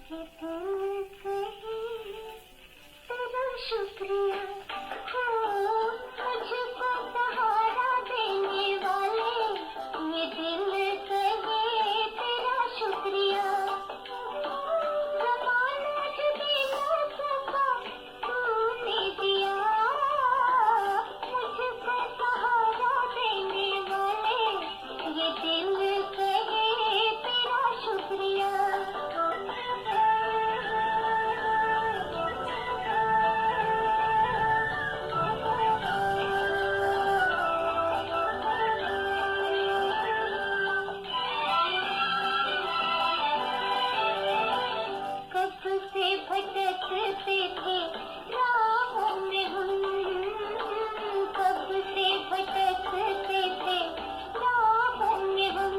तेरा शुक्रिया हो, मुझको सहारा देने वाले ये दिल कहे तेरा शुक्रिया। जमानत भी न सका तूने दिया, मुझको सहारा देने वाले ये दिल कहे तेरा शुक्रिया। कब से भटकते थे राहों में हम, कब से भटकते थे राहों में हम,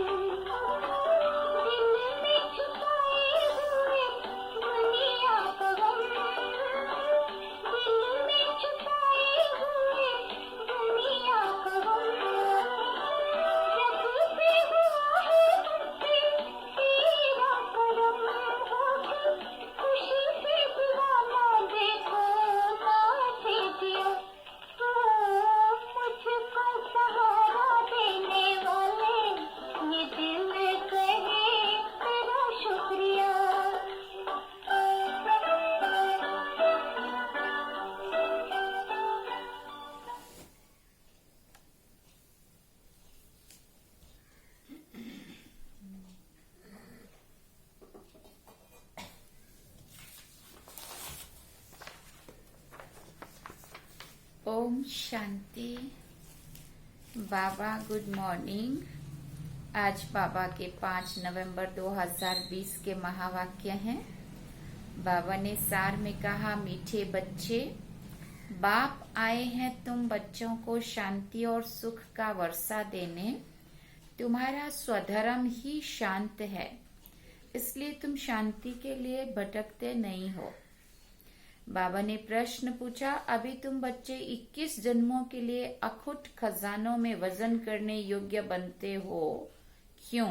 दिल में छुपाए हुए दुनिया को हम, दिल में छुपाए हुए दुनिया को हम, जब से हुआ है हमसे तेरा करम होके, खुशी से दीवाना देखो कैसे जिया। तो मुझको सहारा देने वाले ये दिल कहे तेरा शुक्रिया। ओम शांति। बाबा गुड मॉर्निंग। आज बाबा के 5 नवंबर 2020 के महावाक्य हैं। बाबा ने सार में कहा, मीठे बच्चे, बाप आए हैं तुम बच्चों को शांति और सुख का वर्षा देने। तुम्हारा स्वधर्म ही शांत है, इसलिए तुम शांति के लिए भटकते नहीं हो। बाबा ने प्रश्न पूछा, अभी तुम बच्चे 21 जन्मों के लिए अखुट खजानों में वजन करने योग्य बनते हो, क्यों?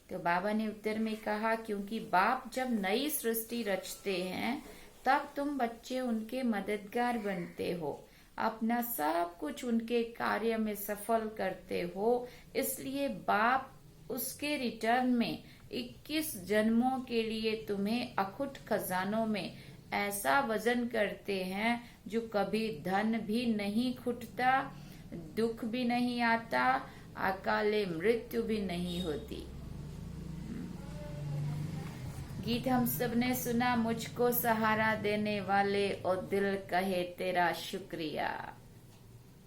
तो बाबा ने उत्तर में कहा, क्योंकि बाप जब नई सृष्टि रचते हैं तब तुम बच्चे उनके मददगार बनते हो, अपना सब कुछ उनके कार्य में सफल करते हो। इसलिए बाप उसके रिटर्न में 21 जन्मों के लिए तुम्हें अखुट खजानों में ऐसा वजन करते हैं जो कभी धन भी नहीं खुटता, दुख भी नहीं आता, अकाले मृत्यु भी नहीं होती। गीत हम सब ने सुना, मुझको सहारा देने वाले और दिल कहे तेरा शुक्रिया।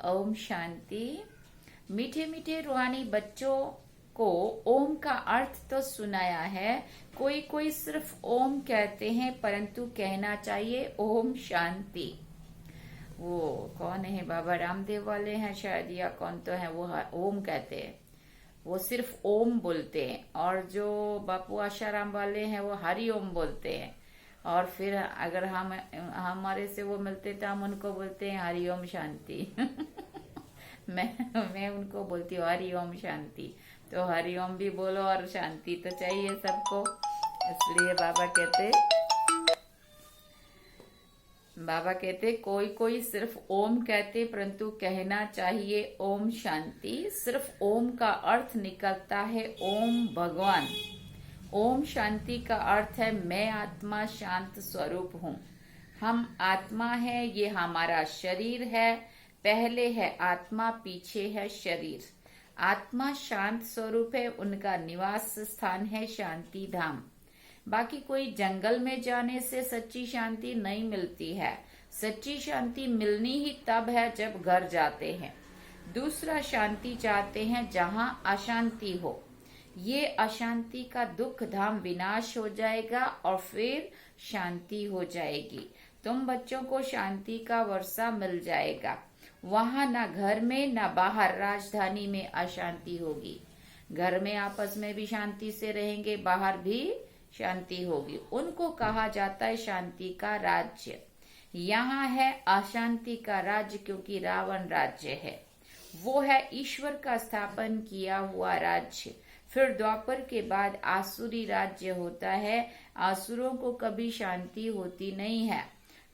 ओम शांति। मीठे मीठे रूहानी बच्चों को ओम का अर्थ तो सुनाया है, कोई कोई सिर्फ ओम कहते हैं, परंतु कहना चाहिए ओम शांति। वो कौन है, बाबा रामदेव वाले हैं शायद, या कौन तो है, वो ओम कहते हैं, वो सिर्फ ओम बोलते हैं। और जो बापू आशाराम वाले हैं वो हरि ओम बोलते हैं। और फिर अगर हम हमारे से वो मिलते तो हम उनको बोलते हैं हरि ओम शांति। मैं उनको बोलती हूँ हरि ओम शांति। तो हरि ओम भी बोलो और शांति तो चाहिए सबको, इसलिए बाबा कहते कोई कोई सिर्फ ओम कहते, परंतु कहना चाहिए ओम शांति। सिर्फ ओम का अर्थ निकलता है ओम भगवान। ओम शांति का अर्थ है मैं आत्मा शांत स्वरूप हूँ। हम आत्मा है, ये हमारा शरीर है। पहले है आत्मा, पीछे है शरीर। आत्मा शांत स्वरूप है, उनका निवास स्थान है शांति धाम। बाकी कोई जंगल में जाने से सच्ची शांति नहीं मिलती है। सच्ची शांति मिलनी ही तब है जब घर जाते हैं। दूसरा शांति चाहते हैं जहाँ अशांति हो। ये अशांति का दुख धाम विनाश हो जाएगा और फिर शांति हो जाएगी। तुम बच्चों को शांति का वर्षा मिल जाएगा। वहाँ न घर में न बाहर राजधानी में अशांति होगी। घर में आपस में भी शांति से रहेंगे, बाहर भी शांति होगी। उनको कहा जाता है शांति का राज्य। यहाँ है अशांति का राज्य, क्योंकि रावण राज्य है। वो है ईश्वर का स्थापन किया हुआ राज्य। फिर द्वापर के बाद आसुरी राज्य होता है। आसुरों को कभी शांति होती नहीं है।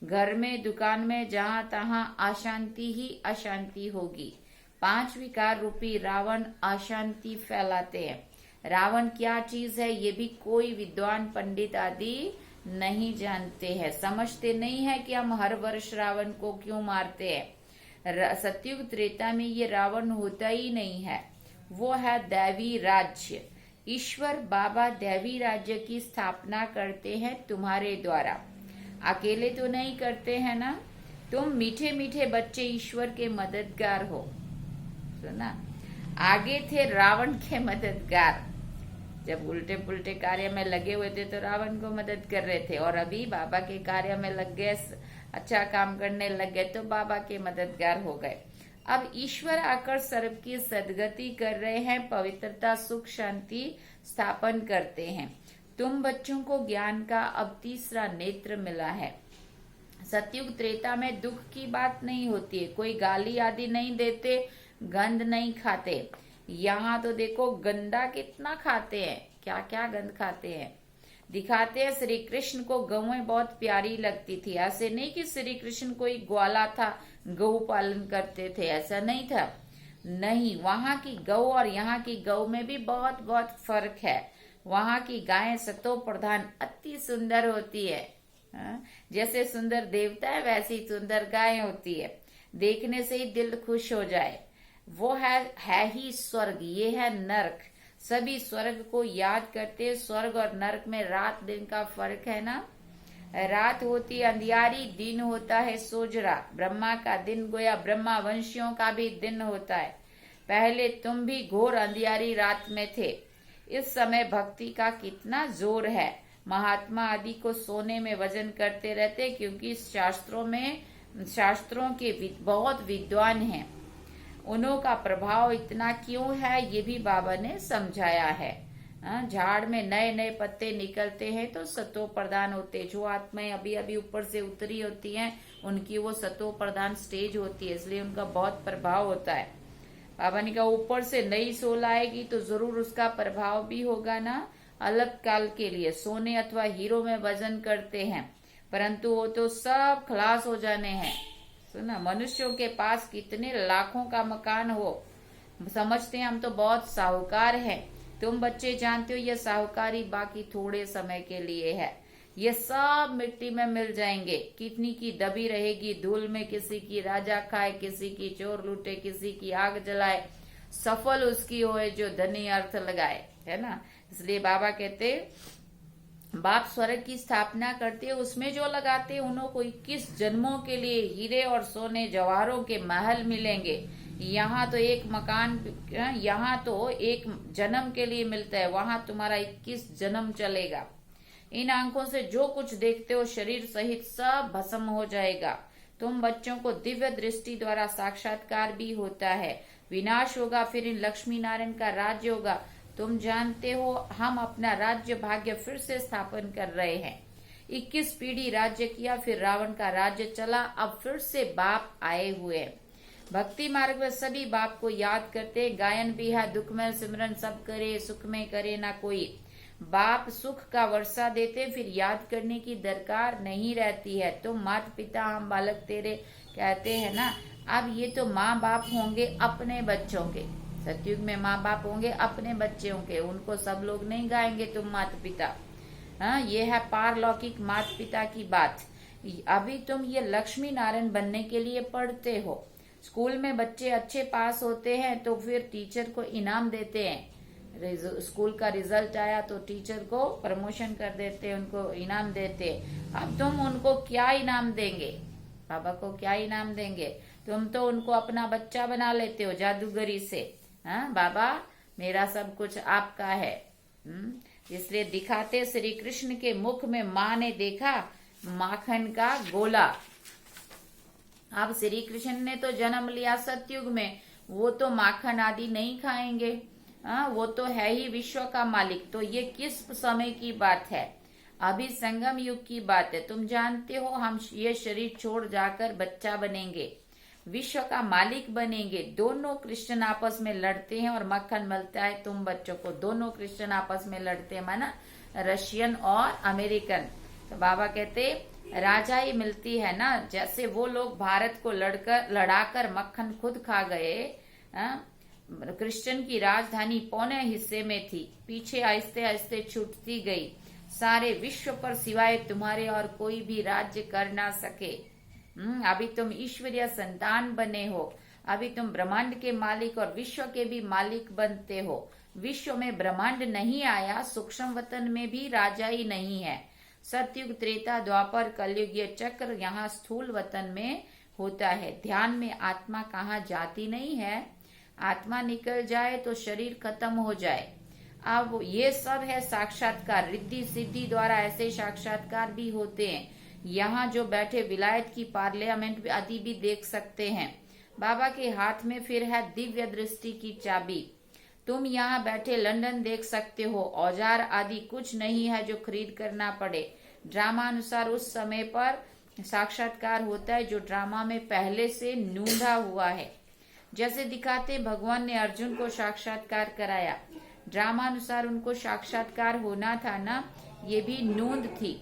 घर में, दुकान में, जहां तहां अशांति ही अशांति होगी। 5 विकार रूपी रावण अशांति फैलाते हैं। रावण क्या चीज है ये भी कोई विद्वान पंडित आदि नहीं जानते हैं, समझते नहीं है कि हम हर वर्ष रावण को क्यों मारते हैं। सतयुग त्रेता में ये रावण होता ही नहीं है, वो है दैवी राज्य। ईश्वर बाबा दैवी राज्य की स्थापना करते हैं तुम्हारे द्वारा, अकेले तो नहीं करते हैं ना। तुम मीठे मीठे बच्चे ईश्वर के मददगार हो। सुना, आगे थे रावण के मददगार, जब उल्टे पुल्टे कार्य में लगे हुए थे तो रावण को मदद कर रहे थे, और अभी बाबा के कार्य में लग गए, अच्छा काम करने लग गए तो बाबा के मददगार हो गए। अब ईश्वर आकर सर्व की सदगति कर रहे हैं, पवित्रता, सुख, शांति स्थापन करते हैं। तुम बच्चों को ज्ञान का अब तीसरा नेत्र मिला है। सतयुग त्रेता में दुख की बात नहीं होती है, कोई गाली आदि नहीं देते, गंध नहीं खाते। यहाँ तो देखो गंदा कितना खाते हैं, क्या क्या गंध खाते हैं। दिखाते हैं श्री कृष्ण को गौएं बहुत प्यारी लगती थी। ऐसे नहीं कि श्री कृष्ण कोई ग्वाला था, गौ पालन करते थे, ऐसा नहीं था। नहीं, वहाँ की गौ और यहाँ की गौ में भी बहुत बहुत फर्क है। वहाँ की गायें सतो प्रधान अति सुंदर होती है। जैसे सुंदर देवता है वैसी सुंदर गायें होती है, देखने से ही दिल खुश हो जाए। वो है ही स्वर्ग, ये है नरक। सभी स्वर्ग को याद करते हैं। स्वर्ग और नरक में रात दिन का फर्क है ना। रात होती है अंधियारी, दिन होता है सोजरा। ब्रह्मा का दिन गोया ब्रह्मा वंशियों का भी दिन होता है। पहले तुम भी घोर अंधियारी रात में थे। इस समय भक्ति का कितना जोर है। महात्मा आदि को सोने में वजन करते रहते, क्योंकि शास्त्रों के बहुत विद्वान हैं। उन्हों का प्रभाव इतना क्यों है ये भी बाबा ने समझाया है। झाड़ में नए नए पत्ते निकलते हैं तो सतो प्रधान होते, जो आत्माएं अभी अभी ऊपर से उतरी होती हैं उनकी वो सतो प्रधान स्टेज होती है, इसलिए उनका बहुत प्रभाव होता है। बाबा ने कहा ऊपर से नई सोल आएगी तो जरूर उसका प्रभाव भी होगा ना। अलग काल के लिए सोने अथवा हीरो में वजन करते हैं, परंतु वो तो सब खलास हो जाने हैं। सुना, मनुष्यों के पास कितने लाखों का मकान हो, समझते हैं हम तो बहुत साहूकार हैं। तुम बच्चे जानते हो ये साहूकारी बाकी थोड़े समय के लिए है, ये सब मिट्टी में मिल जाएंगे। कितनी की दबी रहेगी धूल में, किसी की राजा खाए, किसी की चोर लूटे, किसी की आग जलाए, सफल उसकी होए जो धनी अर्थ लगाए, है ना। इसलिए बाबा कहते बाप स्वर्ग की स्थापना करते, उसमें जो लगाते उन्हों को 21 जन्मों के लिए हीरे और सोने जवाहरों के महल मिलेंगे। यहाँ तो एक मकान, यहाँ तो एक जन्म के लिए मिलता है, वहां तुम्हारा 21 जन्म चलेगा। इन आंखों से जो कुछ देखते हो शरीर सहित सब भस्म हो जाएगा। तुम बच्चों को दिव्य दृष्टि द्वारा साक्षात्कार भी होता है। विनाश होगा, फिर इन लक्ष्मी नारायण का राज्य होगा। तुम जानते हो हम अपना राज्य भाग्य फिर से स्थापन कर रहे हैं। 21 पीढ़ी राज्य किया, फिर रावण का राज्य चला, अब फिर से बाप आए हुए हैं। भक्ति मार्ग में सभी बाप को याद करते, गायन भी है, दुख में सिमरन सब करे, सुख में करे ना कोई। बाप सुख का वर्षा देते, फिर याद करने की दरकार नहीं रहती है। तो माता पिता हम बालक तेरे कहते हैं ना। अब ये तो माँ बाप होंगे अपने बच्चों के, सतयुग में माँ बाप होंगे अपने बच्चों के, उनको सब लोग नहीं गाएंगे तुम माता पिता। हाँ, ये है पारलौकिक माता पिता की बात। अभी तुम ये लक्ष्मी नारायण बनने के लिए पढ़ते हो। स्कूल में बच्चे अच्छे पास होते हैं तो फिर टीचर को इनाम देते हैं। स्कूल का रिजल्ट आया तो टीचर को प्रमोशन कर देते, उनको इनाम देते। अब तुम उनको क्या इनाम देंगे, बाबा को क्या इनाम देंगे? तुम तो उनको अपना बच्चा बना लेते हो जादूगरी से। हाँ बाबा मेरा सब कुछ आपका है। इसलिए दिखाते श्री कृष्ण के मुख में माँ ने देखा माखन का गोला। अब श्री कृष्ण ने तो जन्म लिया सतयुग में, वो तो माखन आदि नहीं खाएंगे। वो तो है ही विश्व का मालिक। तो ये किस समय की बात है? अभी संगम युग की बात है। तुम जानते हो हम ये शरीर छोड़ जाकर बच्चा बनेंगे। विश्व का मालिक बनेंगे। दोनों क्रिश्चियन आपस में लड़ते हैं और मक्खन मिलता है तुम बच्चों को। दोनों क्रिश्चियन आपस में लड़ते हैं, माना रशियन और अमेरिकन। तो बाबा कहते राजाई मिलती है ना, जैसे वो लोग भारत को लड़ाकर मक्खन खुद खा गए। क्रिश्चियन की राजधानी पौने हिस्से में थी, पीछे आहिस्ते आहिस्ते छूटती गई। सारे विश्व पर सिवाय तुम्हारे और कोई भी राज्य कर ना सके। अभी तुम ईश्वरीय संतान बने हो, अभी तुम ब्रह्मांड के मालिक और विश्व के भी मालिक बनते हो। विश्व में ब्रह्मांड नहीं आया, सूक्ष्म वतन में भी राजाई नहीं है। सतयुग, त्रेता, द्वापर, कलयुग, ये चक्र यहाँ स्थूल वतन में होता है। ध्यान में आत्मा कहाँ जाती नहीं है। आत्मा निकल जाए तो शरीर खत्म हो जाए। अब ये सब है साक्षात्कार। रिद्धि सिद्धि द्वारा ऐसे साक्षात्कार भी होते हैं। यहाँ जो बैठे विलायत की पार्लियामेंट आदि भी देख सकते हैं। बाबा के हाथ में फिर है दिव्य दृष्टि की चाबी। तुम यहाँ बैठे लंदन देख सकते हो। औजार आदि कुछ नहीं है जो खरीद करना पड़े। ड्रामा अनुसार उस समय पर साक्षात्कार होता है जो ड्रामा में पहले से नूंढा हुआ है। जैसे दिखाते भगवान ने अर्जुन को साक्षात्कार कराया, ड्रामा अनुसार उनको साक्षात्कार होना था ना, ये भी नूंद थी।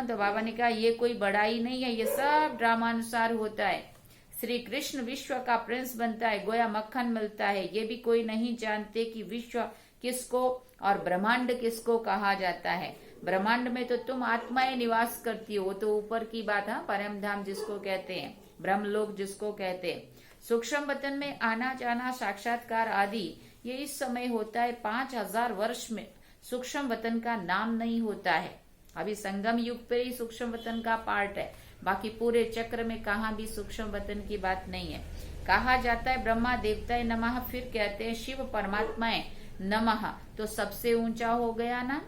तो बाबा ने कहा ये कोई बड़ाई नहीं है, ये सब ड्रामा अनुसार होता है। श्री कृष्ण विश्व का प्रिंस बनता है, गोया मक्खन मिलता है। ये भी कोई नहीं जानते कि विश्व किसको और ब्रह्मांड किसको कहा जाता है। ब्रह्मांड में तो तुम आत्माएं निवास करती हो, वो तो ऊपर की बात है, परम धाम जिसको कहते हैं, ब्रह्मलोक जिसको कहते हैं। सूक्ष्म वतन में आना जाना, साक्षात्कार आदि ये इस समय होता है। 5000 वर्ष में सूक्ष्म वतन का नाम नहीं होता है। अभी संगम युग पे ही सूक्ष्म वतन का पार्ट है, बाकी पूरे चक्र में कहाँ भी सूक्ष्म वतन की बात नहीं है। कहा जाता है ब्रह्मा देवताए नमः, फिर कहते हैं शिव परमात्माए नमः, तो सबसे ऊंचा हो गया ना।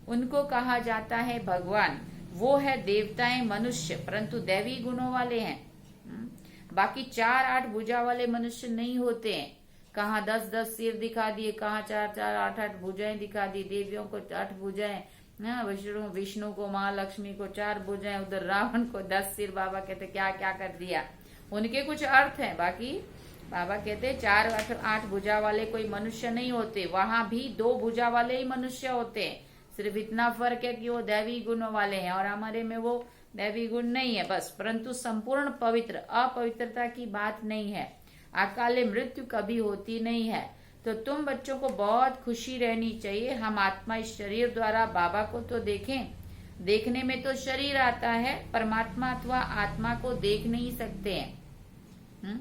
उनको कहा जाता है भगवान, वो है देवताएं मनुष्य, परंतु दैवी गुणों वाले हैं। बाकी 4-8 भुजा वाले मनुष्य नहीं होते हैं। कहाँ 10-10 सिर दिखा दिए, कहाँ 4-4, 8-8 भुजाएं दिखा दी। देवियों को 8 भुजाएं, विष्णु को, महालक्ष्मी को 4 भुजाएं, उधर रावण को 10 सिर। बाबा कहते क्या क्या कर दिया। उनके कुछ अर्थ हैं, बाकी बाबा कहते 4-8 भुजा वाले कोई मनुष्य नहीं होते। वहां भी 2 भुजा वाले ही मनुष्य होते हैं। सिर्फ इतना फर्क है कि वो दैवी गुणों वाले हैं और हमारे में वो दैवी गुण नहीं है बस। परंतु संपूर्ण पवित्र, अपवित्रता की बात नहीं है। अकाले मृत्यु कभी होती नहीं है। तो तुम बच्चों को बहुत खुशी रहनी चाहिए। हम आत्मा इस शरीर द्वारा बाबा को तो देखें, देखने में तो शरीर आता है, परमात्मा अथवा आत्मा को देख नहीं सकते हैं।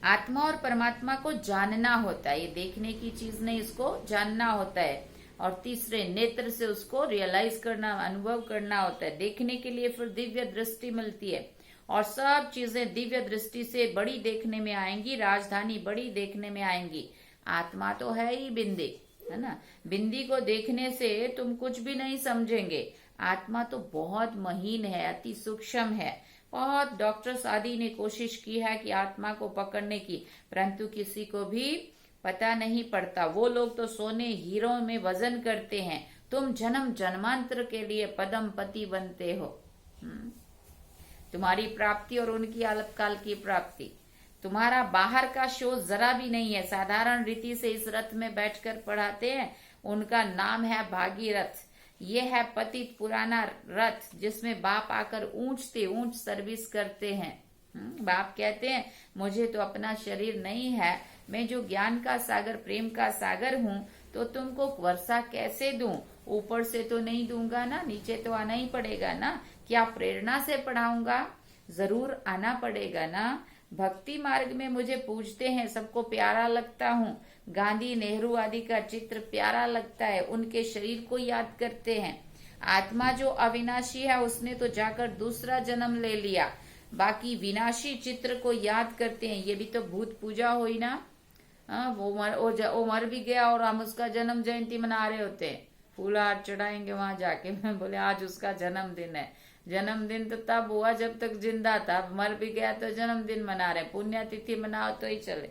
आत्मा और परमात्मा को जानना होता है, ये देखने की चीज नहीं, इसको जानना होता है। और तीसरे नेत्र से उसको रियलाइज करना, अनुभव करना होता है। देखने के लिए फिर दिव्य दृष्टि मिलती है और सब चीजें दिव्य दृष्टि से बड़ी देखने में आएंगी। राजधानी बड़ी देखने में आएंगी। आत्मा तो है ही बिंदी, है ना। बिंदी को देखने से तुम कुछ भी नहीं समझेंगे। आत्मा तो बहुत महीन है, अति सूक्ष्म है। बहुत डॉक्टर्स आदि ने कोशिश की है कि आत्मा को पकड़ने की, परंतु किसी को भी पता नहीं पड़ता। वो लोग तो सोने हीरों में वजन करते हैं। तुम जन्म जन्मांतर के लिए पदम पति बनते हो। तुम्हारी प्राप्ति और उनकी अल्पकाल की प्राप्ति। तुम्हारा बाहर का शो जरा भी नहीं है। साधारण रीति से इस रथ में बैठकर पढ़ाते हैं। उनका नाम है भागीरथ। ये है पतित पुराना रथ जिसमें बाप आकर ऊंच सर्विस करते हैं। बाप कहते हैं मुझे तो अपना शरीर नहीं है, मैं जो ज्ञान का सागर, प्रेम का सागर हूँ, तो तुमको वर्षा कैसे दूं? ऊपर से तो नहीं दूंगा ना, नीचे तो आना ही पड़ेगा ना। क्या प्रेरणा से पढ़ाऊंगा? जरूर आना पड़ेगा ना। भक्ति मार्ग में मुझे पूजते हैं, सबको प्यारा लगता हूँ। गांधी, नेहरू आदि का चित्र प्यारा लगता है, उनके शरीर को याद करते हैं। आत्मा जो अविनाशी है उसने तो जाकर दूसरा जन्म ले लिया, बाकी विनाशी चित्र को याद करते हैं। ये भी तो भूत पूजा हुई ना। वो मर भी गया और हम उसका जन्म जयंती मना रहे होते हैं। फूल हार चढ़ाएंगे वहां जाके। मैं बोले आज उसका जन्मदिन है। जन्मदिन तो तब हुआ जब तक जिंदा था, मर भी गया तो जन्मदिन मना रहे। पुण्यतिथि मनाओ तो ही चले।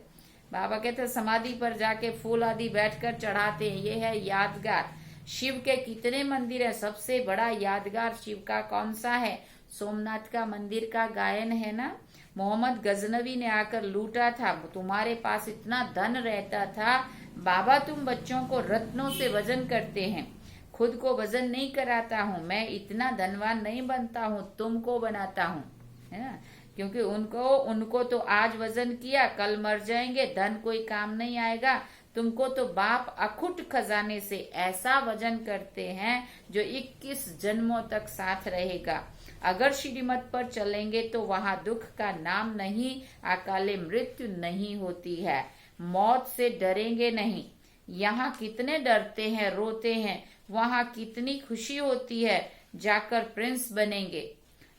बाबा कहते समाधि पर जाके फूल आदि बैठकर चढ़ाते हैं। ये है यादगार। शिव के कितने मंदिर है, सबसे बड़ा यादगार शिव का कौन सा है? सोमनाथ का मंदिर का गायन है ना। मोहम्मद गजनवी ने आकर लूटा था, तुम्हारे पास इतना धन रहता था। बाबा तुम बच्चों को रत्नों से वजन करते हैं, खुद को वजन नहीं कराता हूँ। मैं इतना धनवान नहीं बनता हूँ, तुमको बनाता हूँ, है ना। क्योंकि उनको तो आज वजन किया, कल मर जाएंगे, धन कोई काम नहीं आएगा। तुमको तो बाप अखुट खजाने से ऐसा वजन करते हैं जो 21 जन्मों तक साथ रहेगा। अगर श्रीमत पर चलेंगे तो वहाँ दुख का नाम नहीं, अकाले मृत्यु नहीं होती है। मौत से डरेंगे नहीं। यहाँ कितने डरते हैं, रोते हैं, वहाँ कितनी खुशी होती है। जाकर प्रिंस बनेंगे।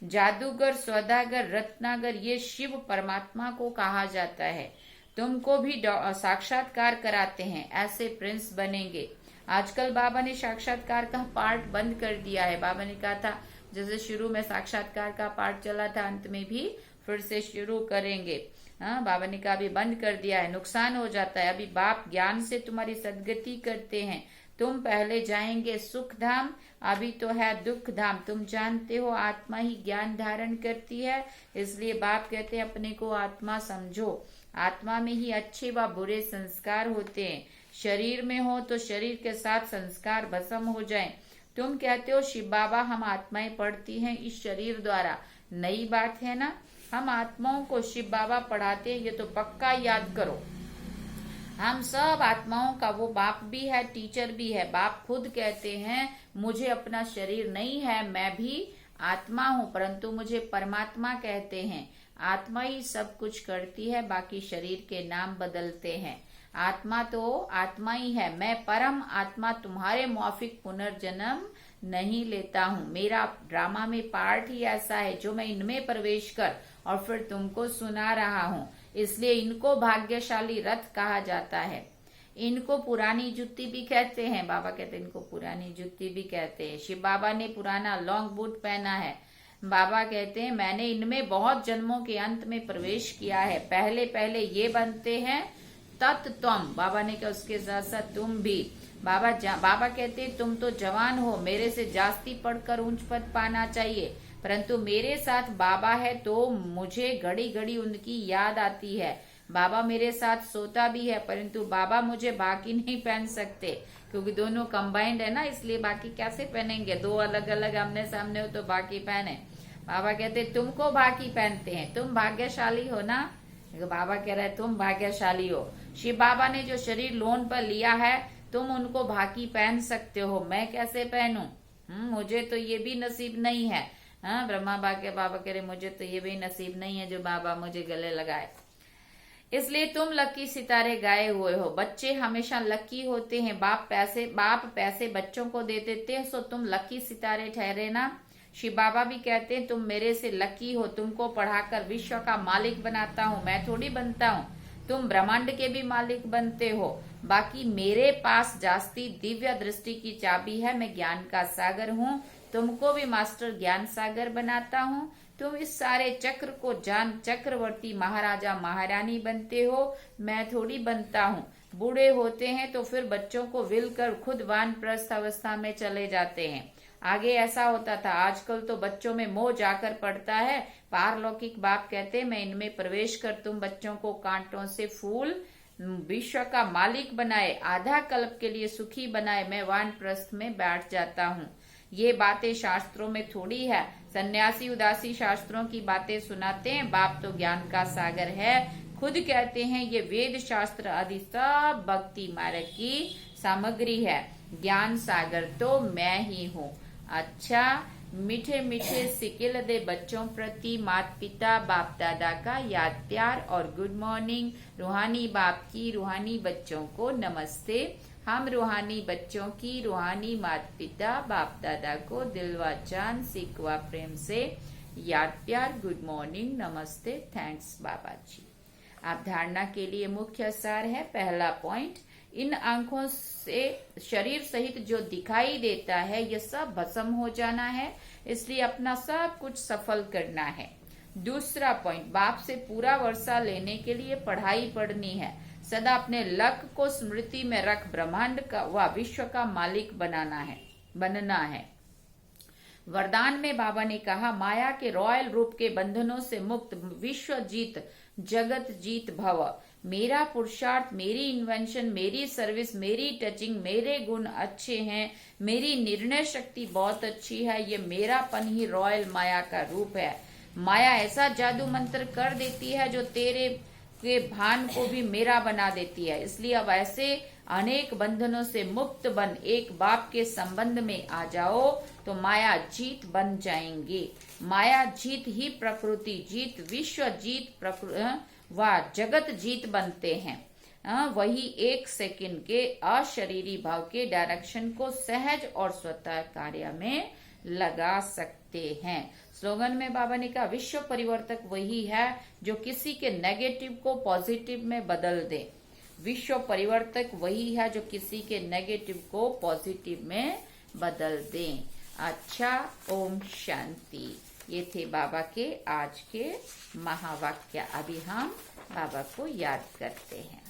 जादूगर, सौदागर, रत्नागर, ये शिव परमात्मा को कहा जाता है। तुमको भी साक्षात्कार कराते हैं, ऐसे प्रिंस बनेंगे। आजकल बाबा ने साक्षात्कार का पार्ट बंद कर दिया है। बाबा ने कहा था जैसे शुरू में साक्षात्कार का पार्ट चला था, अंत में भी फिर से शुरू करेंगे। हाँ, बाबा ने कहा अभी बंद कर दिया है, नुकसान हो जाता है। अभी बाप ज्ञान से तुम्हारी सदगति करते हैं। तुम पहले जाएंगे सुख धाम, अभी तो है दुख धाम। तुम जानते हो आत्मा ही ज्ञान धारण करती है, इसलिए बाप कहते हैं अपने को आत्मा समझो। आत्मा में ही अच्छे व बुरे संस्कार होते हैं। शरीर में हो तो शरीर के साथ संस्कार भस्म हो जाएं। तुम कहते हो शिव बाबा हम आत्माएं पढ़ती हैं इस शरीर द्वारा, नई बात है ना। हम आत्माओं को शिव बाबा पढ़ाते हैं, ये तो पक्का याद करो। हम सब आत्माओं का वो बाप भी है, टीचर भी है। बाप खुद कहते हैं मुझे अपना शरीर नहीं है, मैं भी आत्मा हूँ, परंतु मुझे परमात्मा कहते हैं। आत्मा ही सब कुछ करती है, बाकी शरीर के नाम बदलते हैं। आत्मा तो आत्मा ही है। मैं परम आत्मा तुम्हारे मौफिक पुनर्जन्म नहीं लेता हूँ। मेरा ड्रामा में पार्ट ही ऐसा है जो मैं इनमें प्रवेश कर और फिर तुमको सुना रहा हूँ। इसलिए इनको भाग्यशाली रथ कहा जाता है। इनको पुरानी जुत्ती भी कहते हैं। बाबा कहते हैं इनको पुरानी जुत्ती भी कहते हैं। शिव बाबा ने पुराना लॉन्ग बूट पहना है। बाबा कहते हैं मैंने इनमें बहुत जन्मों के अंत में प्रवेश किया है। पहले पहले ये बनते हैं तत्त्वम। बाबा ने कहा उसके साथ साथ तुम भी। बाबा कहते हैं तुम तो जवान हो, मेरे से जास्ती पढ़कर ऊंच पद पाना चाहिए, परंतु मेरे साथ बाबा है तो मुझे घड़ी घड़ी उनकी याद आती है। बाबा मेरे साथ सोता भी है, परंतु बाबा मुझे बाकी नहीं पहन सकते क्योंकि दोनों कंबाइंड है ना, इसलिए बाकी कैसे पहनेंगे। दो अलग अलग आमने सामने हो तो बाकी पहने। बाबा कहते तुमको बाकी पहनते हैं, तुम भाग्यशाली हो ना। बाबा कह रहे तुम भाग्यशाली हो। शिव बाबा ने जो शरीर लोन पर लिया है तुम उनको बाकी पहन सकते हो, मैं कैसे पहनूं? मुझे तो ये भी नसीब नहीं है। हाँ, ब्रह्मा बाबा कह रहे मुझे तो ये भी नसीब नहीं है जो बाबा मुझे गले लगाए। इसलिए तुम लकी सितारे गाए हुए हो। बच्चे हमेशा लकी होते हैं। बाप पैसे बच्चों को दे देते हैं, सो तुम लकी सितारे ठहरे ना। शिव बाबा भी कहते हैं तुम मेरे से लकी हो, तुमको पढ़ाकर विश्व का मालिक बनाता हूँ। मैं थोड़ी बनता हूँ, तुम ब्रह्मांड के भी मालिक बनते हो। बाकी मेरे पास जास्ती दिव्य दृष्टि की चाबी है। मैं ज्ञान का सागर हूँ, तुमको भी मास्टर ज्ञान सागर बनाता हूँ। तुम इस सारे चक्र को जान चक्रवर्ती महाराजा महारानी बनते हो, मैं थोड़ी बनता हूँ। बूढ़े होते हैं तो फिर बच्चों को विल कर खुद वानप्रस्थ अवस्था में चले जाते हैं। आगे ऐसा होता था, आजकल तो बच्चों में मोह जाकर पड़ता है। पारलौकिक बाप कहते मैं इनमें प्रवेश कर तुम बच्चों को कांटों से फूल विश्व का मालिक बनाए, आधा कल्प के लिए सुखी बनाए, मैं वानप्रस्थ में बैठ जाता हूँ। ये बातें शास्त्रों में थोड़ी है। सन्यासी उदासी शास्त्रों की बातें सुनाते हैं। बाप तो ज्ञान का सागर है। खुद कहते हैं ये वेद शास्त्र आदि सब भक्ति मार्ग की सामग्री है। ज्ञान सागर तो मैं ही हूँ। अच्छा, मीठे मीठे सिकिल दे बच्चों प्रति माता पिता बाप दादा का याद प्यार और गुड मॉर्निंग। रूहानी बाप की रूहानी बच्चों को नमस्ते। हम रूहानी बच्चों की रूहानी माता पिता बाप दादा को दिलवा जान सिकवा प्रेम से याद प्यार, गुड मॉर्निंग, नमस्ते, थैंक्स बाबा जी। आप धारणा के लिए मुख्य सार है। पहला पॉइंट, इन आंखों से शरीर सहित जो दिखाई देता है यह सब भस्म हो जाना है, इसलिए अपना सब कुछ सफल करना है। दूसरा पॉइंट, बाप से पूरा वर्षा लेने के लिए पढ़ाई पढ़नी है। सदा अपने लक्ष्य को स्मृति में रख ब्रह्मांड का व विश्व का मालिक बनना है। वरदान में बाबा ने कहा, माया के रॉयल रूप के बंधनों से मुक्त, विश्व जीत, जगत जीत भव। मेरा पुरुषार्थ, मेरी इन्वेंशन, मेरी सर्विस, मेरी टचिंग, मेरे गुण अच्छे हैं, मेरी निर्णय शक्ति बहुत अच्छी है, ये मेरापन ही रॉयल माया का रूप है। माया ऐसा जादू मंत्र कर देती है जो तेरे के भान को भी मेरा बना देती है। इसलिए अब ऐसे अनेक बंधनों से मुक्त बन एक बाप के संबंध में आ जाओ तो माया जीत बन जाएंगी। माया जीत ही प्रकृति जीत, विश्व जीत व जगत जीत बनते हैं। वही एक सेकंड के अशरीरी भाव के डायरेक्शन को सहज और स्वतः कार्य में लगा सकते हैं। स्लोगन में बाबा ने कहा, विश्व परिवर्तक वही है जो किसी के नेगेटिव को पॉजिटिव में बदल दे। विश्व परिवर्तक वही है जो किसी के नेगेटिव को पॉजिटिव में बदल दे। अच्छा, ओम शांति। ये थे बाबा के आज के महावाक्य। अभी हम बाबा को याद करते हैं।